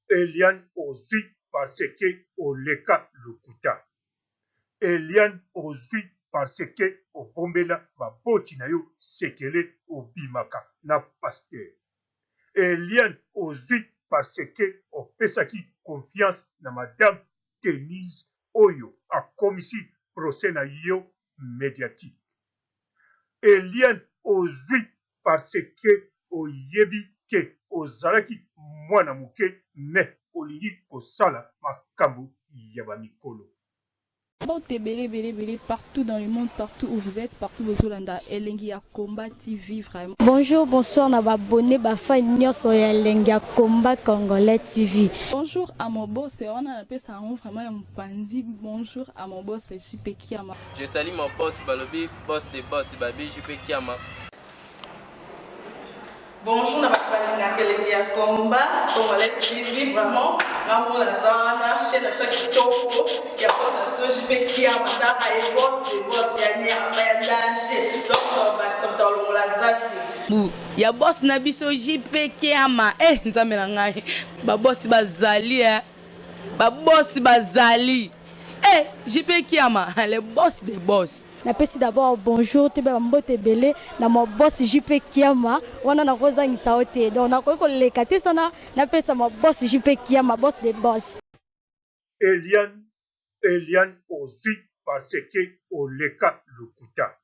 Eliane ozwi parce que oleka lokuta. Eliane ozwi parce que obombela baboti na yo sekele obimaka na pasteur. Eliane ozwi parce que opesaki confiance na madame Denise oyo akomisi procès na yo médiatique. Eliane ozwi parce que oyebi ke ozalaki mwana muke me olingi kosala makambo ya bamikolo. Partout dans le monde, partout où vous êtes, partout où vous êtes, Elengia Combat TV, vraiment. Bonjour, bonsoir, on va abonner Bafa Nyoso Elengia Combat Congolais TV. Bonjour à mon boss, on a appelé ça vraiment un pandi. Bonjour à mon boss, JP Kiama. Je salue mon boss Balobi, boss des boss, Babi JP Kiama. Bonjour, Nabalinga Elengia Combat Congolais TV, vraiment. Ramon Lazana, chaîne de chaque topo, il y a pas de JP Kiama, et boss des boss, il y a un danger. Donc, on va accepter le Lazaki. Ya boss na biso JP Kiama nzambe na ngai ba boss bazali ba boss bazali JP Kiama le boss des boss. Napesi d'abord bonjour te ba mbote belé na mo boss JP Kiama wana na kozangisa ote donc na ko leka te sana napesa mo boss JP Kiama boss des boss. Eliane ozwi parce que oleka lokuta.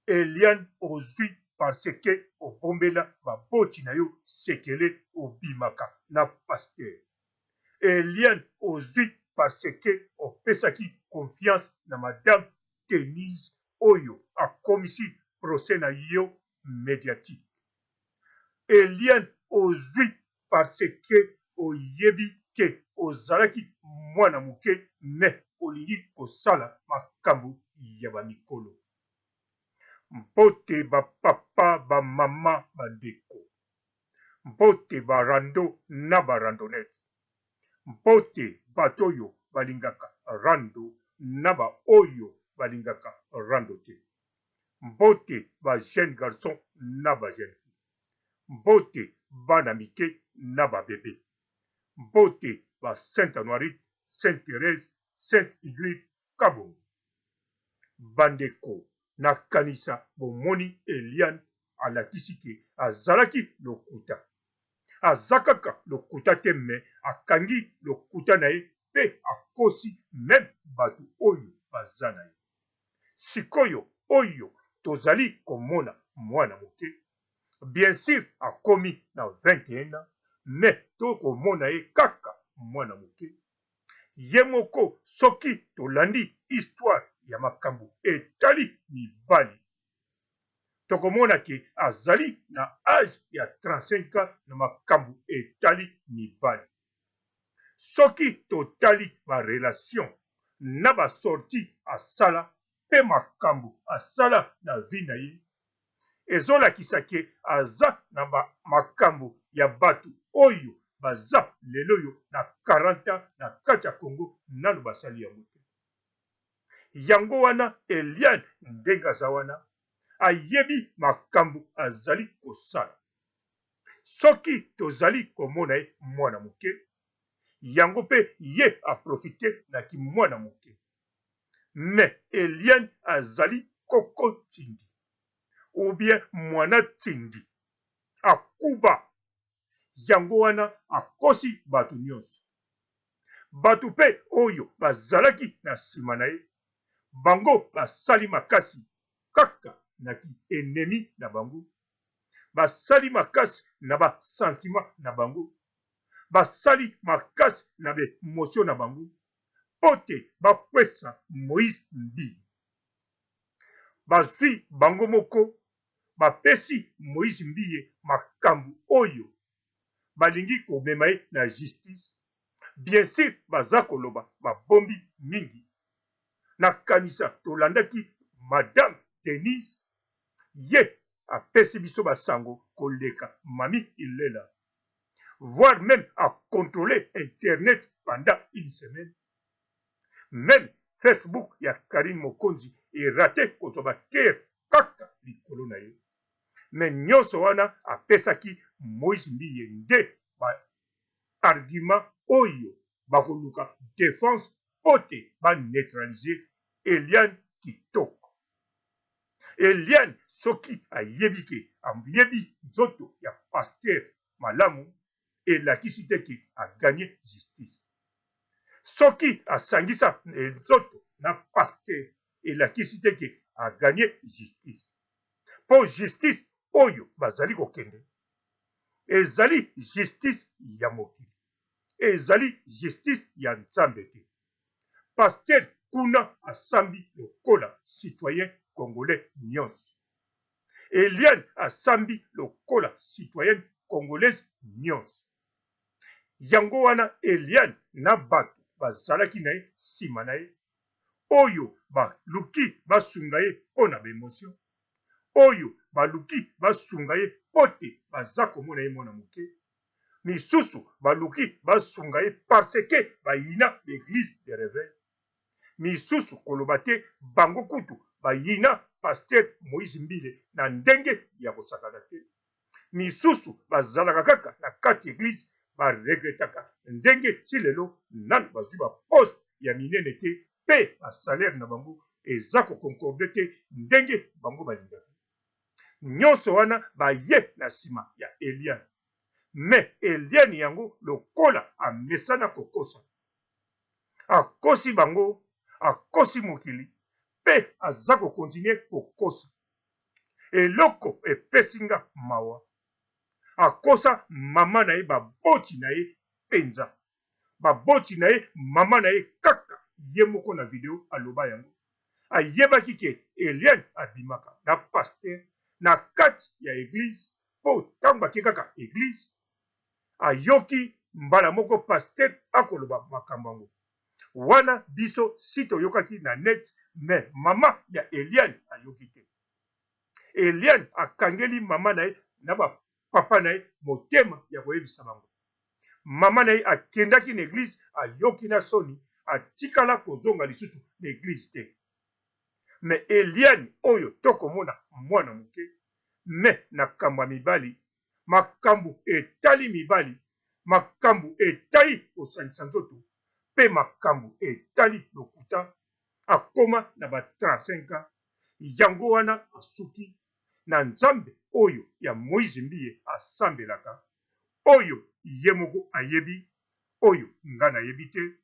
Eliane ozwi parce que obombela baboti na yo sekele obimaka na pasteur. Eliane ozwi parce que opesaki confiance na madame Denise oyo akomisi procès na yo médiatique. Eliane ozwi parce que oyebi ke ozalaki mwana muke me olingi kosala makambo ya bamikolo. Mpote ba papa ba mama bandeko. Mpote ba rando na ba randonnette. Mpote bato oyo balingaka rando na ba oyo balingaka rando te. Mpote ba jeune garçon na ba jeune fille. Mpote bana mike na ba bébé. Mpote ba Sainte Honorite, Sainte Thérèse, Sainte Iglite Kabongo. Bandeko na kanisa bomoni Eliane alakisi ke azalaki lokuta. Azakaka lokuta te me akangi lokuta na ye pe akosi même batu oyo baza na ye. Sikoyo oyo tozali komona mwana moke. Bien sûr akomi na 21 ans me to komona ye kaka mwana moke. Ye moko soki tolandi histoire ya makambo etali mibali. Tokomona ke azali na âge ya 35 ans na makambo etali mibali. Soki totali ba relation na ba sorti asala pe makambo asala na vie na ye. Ezolakisa ke aza na makambo ya batu oyo baza lelo yo na 40 ans na kati ya Congo nanu basali yango te. Yango wana Eliane ndenge aza wana ayebi makambo azali kosala. Soki tozali komona ye mwana moke yango pe ye aprofite na ki mwana moke. Me Eliane azali koko tindi ou bien mwana tindi akuba. Yango wana akosi batu nyonso. Batu pe oyo bazalaki na nsima na ye bango basali makasi kaka na ki ennemi na bango. Basali makasi na ba sentiment na bango. Basali makasi na be émotion na bango. Pote bakwesa Moïse Mbi. Bazwi bango moko bapesi Moïse Mbiye makambo oyo balingi komema ye na justice. Bien sûr baza koloba babombi mingi. Na kanisa tolandaki madame Denise ye apesi biso basango koleka mami Ilela. Voire même à contrôler internet pendant une semaine. Même Facebook ya Karine Mokonzi est raté kozoba terre kaka likolo na ye. Mais nyonso wana apesaki Moïse Mbiye nde argument oyo bakoluka défense ote baneutralize Eliane kitoko. Eliane soki ayebi ke ayebi nzoto ya Pasteur malamu elakisi te ke aganye justice. Soki asangisa nzoto na Pasteur elakisi te ke aganye justice. Po justice oyo bazali kokende ezali justice ya mokili, ezali justice ya Nzambe te. Pasteur kuna asambi lokola citoyen congolais nyonso. Eliane asambi lokola citoyenne congolaise nyonso. Yango wana Eliane na bato bazalaki na ye nsima na ye oyo baluki basunga ye mpo na baemotion, oyo baluki basunga ye mpo te baza komona ye mwana moke, misusu baluki basunga ye parce ke bayina l'église de réveil, misusu koloba te bango kutu bayina Pasteur Moïse Mbile na ndenge ya kosakana te, misusu bazalaka kaka na kati église baregretaka ndenge ti lelo nanu bazwi baposte ya minene te mpe basalaire na bango eza kokonkorde te ndenge bango balingaka. Nyonso wana baye na nsima ya Eliane. Me Eliane yango lokola amesana kokosa, akosi bango, akosi mokili mpe aza kokontinue kokosa. Eloko epesinga mawa, akosa mama na ye baboti na ye penza, baboti na ye mama na ye kaka ye moko na video aloba yango. Ayebaki ke Eliane abimaka na Pasteur na kati ya église po ntango ake kaka église ayoki mbala moko Pasteur akoloba makambo yango wana biso si toyokaki na net, me mama ya Eliane ayoki te. Eliane akangeli mama na ye na bapapa na ye motema ya koyebisa bango. Mama na ye akendaki na église ayoki na soni atikala kozonga lisusu na église te. Me Eliane oyo tokomona mwana moke, me na kambo ya mibali, makambo etali mibali, makambo etali kosangisa nzoto, mpe makambo etali lokuta, akoma na ba 35 ans. Yango wana asuki na Nzambe oyo ya Moïse Mbiye asambelaka, oyo ye moko ayebi, oyo nga nayebi te.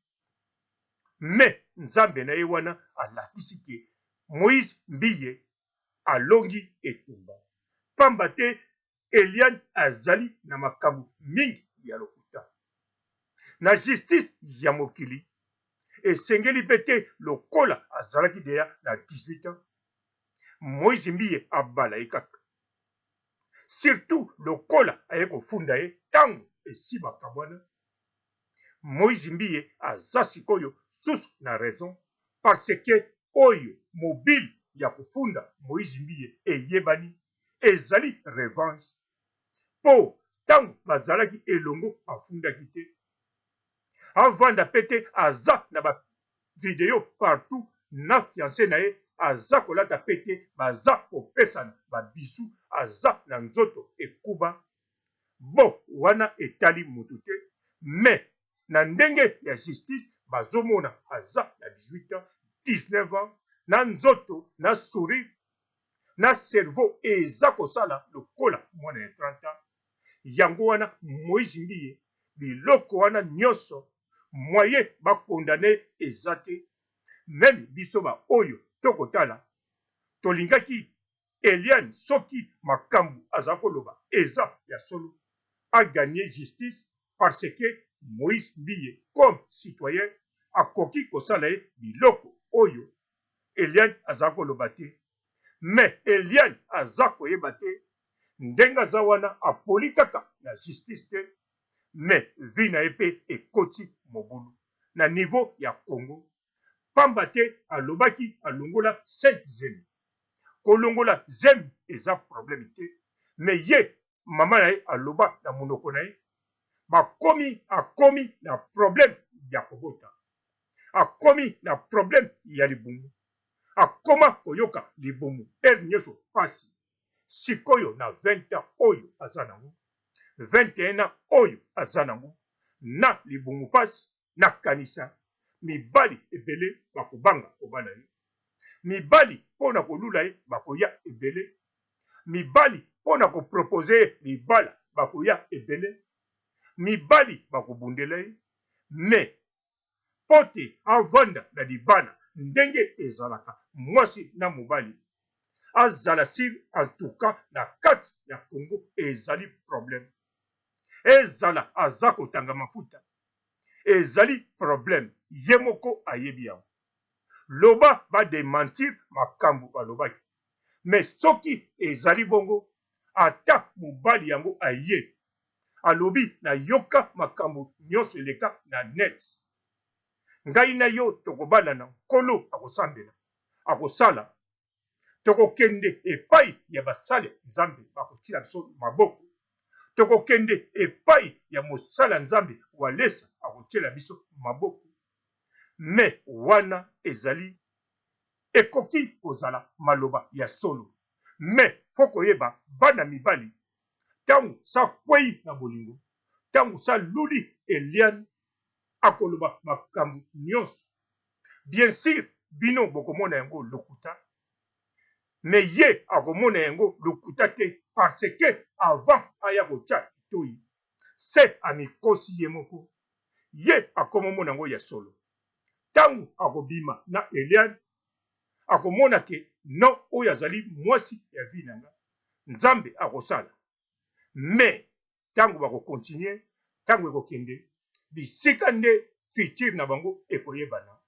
Me Nzambe na ye wana alakisi ke Moïse Mbiye alongi etumba. Pamba te Eliane azali na makambo mingi ya lokuta. Na justice ya mokili esengeli mpe te lokola azalaki deya na 18 ans. Moïse Mbiye abala ye kaka. Surtout lokola aye kofunda ye tango esibaka wana. Moïse Mbiye aza sikoyo susu na raison parce que oyo mobile ya kofunda Moïse Mbiye eyebani ezali revanche. Po tango bazalaki elongo afundaki te. Avanda pete aza na ba video partout na fiancé na ye aza kolata pete baza kopesana babisu aza na nzoto ekuba. Bo wana etali mutu te, me na ndenge ya justice bazomona aza na 18 ans, 19 ans, na nzoto, na sourire, na cerveau eza kosala lokola mwana ya 30 ans. Yango wana Moïse Mbiye biloko wana nyonso moye bakondane eza te. Meme biso ba oyo tokotala tolingaki Eliane soki makambo aza koloba eza ya solo a gagné justice parce que Moïse Mbiye comme citoyen akoki kosala ye biloko oyo Eliane aza koloba te. Me Eliane aza koyeba te ndenge aza wana apoli kaka na justice te, me vi na ye mpe ekoti mobulu na niveau ya Congo. Pamba te alobaki alongola 5 zemi. Kolongola zemi eza problème te, me ye mama na ye aloba na monoko na ye akomi na problème ya kobota, akomi na problème ya libumu, akoma koyoka libumu ere nyonso pasi. Sikoyo na 20 ans oyo aza nango, 21 ans oyo aza nango, na libungu pasi na kanisa mibali ebele bakobanga kobana ye mibali mpona kolula ye bakoya ebele mibali mpona kopropose ye libala bakoya ebele mibali bakobundela ye me mpo te avanda na libala ndenge ezalaka mwasi na mobali azala sir antuka na kati ya Congo ezali problème ezala aza kotanga mafuta ezali problème ye moko ayebi yango loba badementir makambo balobaki me soki ezali bongo ata mobali yango aye alobi nayoka makambo nyonso eleka na net ngai na yo tokobandana nkolo akosambela akosala tokokende epai ya basali nzambe bakotila biso maboko tokokende epai ya mosala nzambe walesa akotiela biso maboko me wana ezali ekoki kozala maloba ya solo me mpo koyeba bana mibali ntango sakwei na bolingo ntango saluli Eliane akoloba makambo nyonso bien sûr bino bokomona yango lokuta me ye akomona yango lokuta te parce que avant aya kotya kitoi se amikosi ye moko ye akomomona yango ya solo ntango akobima na Eliane akomona ke no oyo azali mwasi ya vi na nga nzambe akosala me ntango bakokontinue ntango ekokende bisika nde futur na bango ekoyebana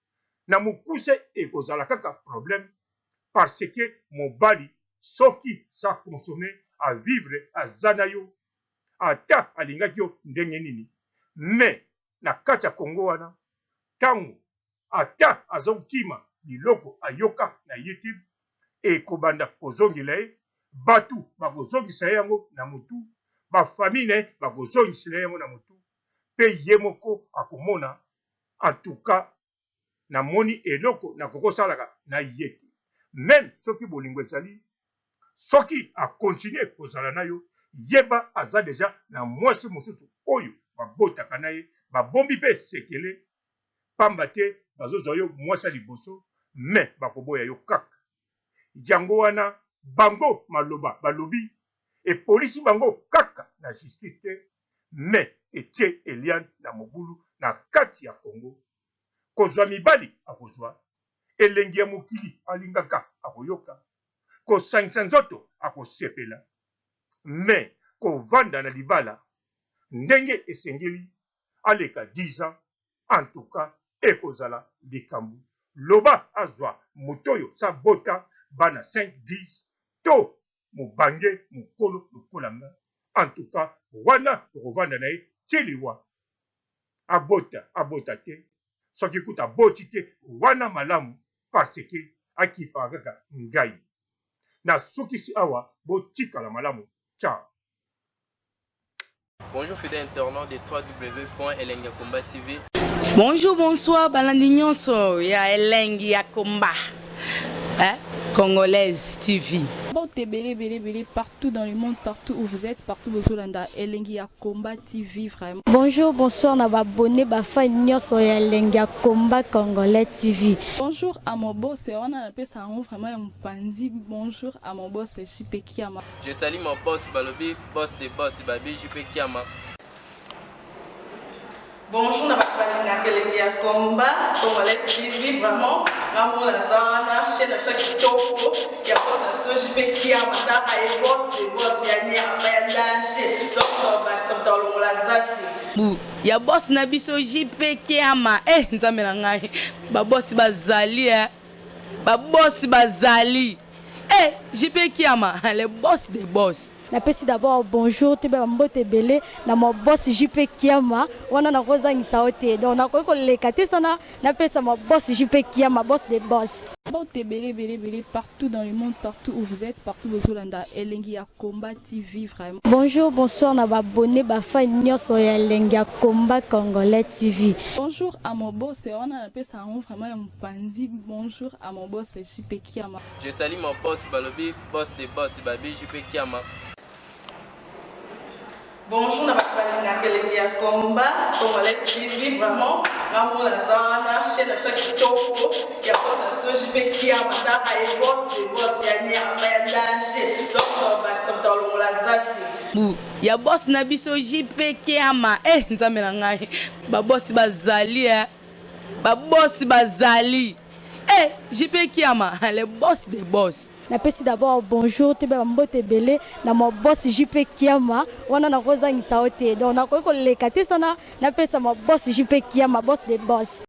na mokuse ekozala kaka problème parce que mobali soki sa consommer à vivre aza na yo ata alingaki yo ndenge nini me na kati ya Congo wana ntango ata azokima biloko ayoka na YouTube ekobanda kozongela ye batu bakozongisa ye yango na motu bafamille na ye bakozongisela ye yango na motu mpe ye moko akomona antuka namoni eloko nakokosalaka na ye te même soki bolingo ezali soki akontinue kozala na yo yeba aza deja na mwasi mosusu oyo babotaka na ye babombi mpe sekele pamba te bazozwa yo mwasi ya liboso me bakoboya yo kaka yango wana bango maloba balobi epolisi bango kaka na justice te me etie Eliane na mobulu na kati ya Congo kozwa mibali akozwa elengi ya mokili alingaka akoyoka kosangisa nzoto akosepela me kovanda na libala ndenge esengeli aleka 10 ans en tout cas ekozala likambo loba azwa moto oyo sabota bana 5-10 to mobange mokolo lokola nga en tout cas wana tokovanda na ye tiliwa abota te soki kuta boti te wana malamu parce que akipaka kaka ngai na sukisi awa botikala malamu ciao. Bonjour fidèles internautes de www.elengiakomba TV. Bonjour, bonsoir, balandi nyonso ya Elengi ya Komba. Congolaise TV. Bon, t'es belé partout dans le monde, partout où vous êtes, partout où vous êtes, Elengi ya Komba TV, vraiment. Bonjour, bonsoir, na abonné bafa nyonso ya Elengi ya Komba Congolais TV. Bonjour à mon boss, on a appelé ça vraiment un pandi. Bonjour à mon boss, JP Kiama. Je salue mon boss Balobi, boss des boss, Babi JP Kiama. Bonjour, na bakubali na Elengi ya Komba Congolais TV, vraiment ngamo na zana chaîne na kitoko ya boss na JP Kiama ta ay boss de boss ya nia ya danger donc ba samta longola zaki Bu ya boss na biso JP Kiama nzambe na ngai ba boss bazali ba boss bazali JP Kiama le boss des boss. Napesi d'abord bonjour te ba mbote belé na mo boss JP Kiama wana na kozangisa ote donc na ko leka te sana napesa mo boss JP Kiama boss des boss. Bon, t'es belé partout dans le monde, partout où vous êtes, partout où vous êtes, Elengi ya Komba TV, vraiment. Bonjour, bonsoir, na abonné bafa nyonso ya Elengi ya Komba Congolais TV. Bonjour à mon boss, on a appelé ça vraiment un pandi. Bonjour à mon boss, JP Kiama. Je salue mon boss Balobi, boss des boss, Babi JP Kiama. Bonjour na bakubali na kelenge ya combat Congolais TV vraiment ngambo na zana chaîne na biso kitoko ya boss na biso JP Kiama ta ay boss de boss ya nyama ya danger donc bakisa mtalo la zaki bu ya boss na biso JP Kiama nzambe na ngai ba boss bazali ba boss bazali JP Kiama le boss des boss. Napesi d'abord bonjour te ba mbote belé na mo boss JP Kiama wana na kozangisa ote donc na ko lekate sana napesa mo boss JP Kiama boss des boss.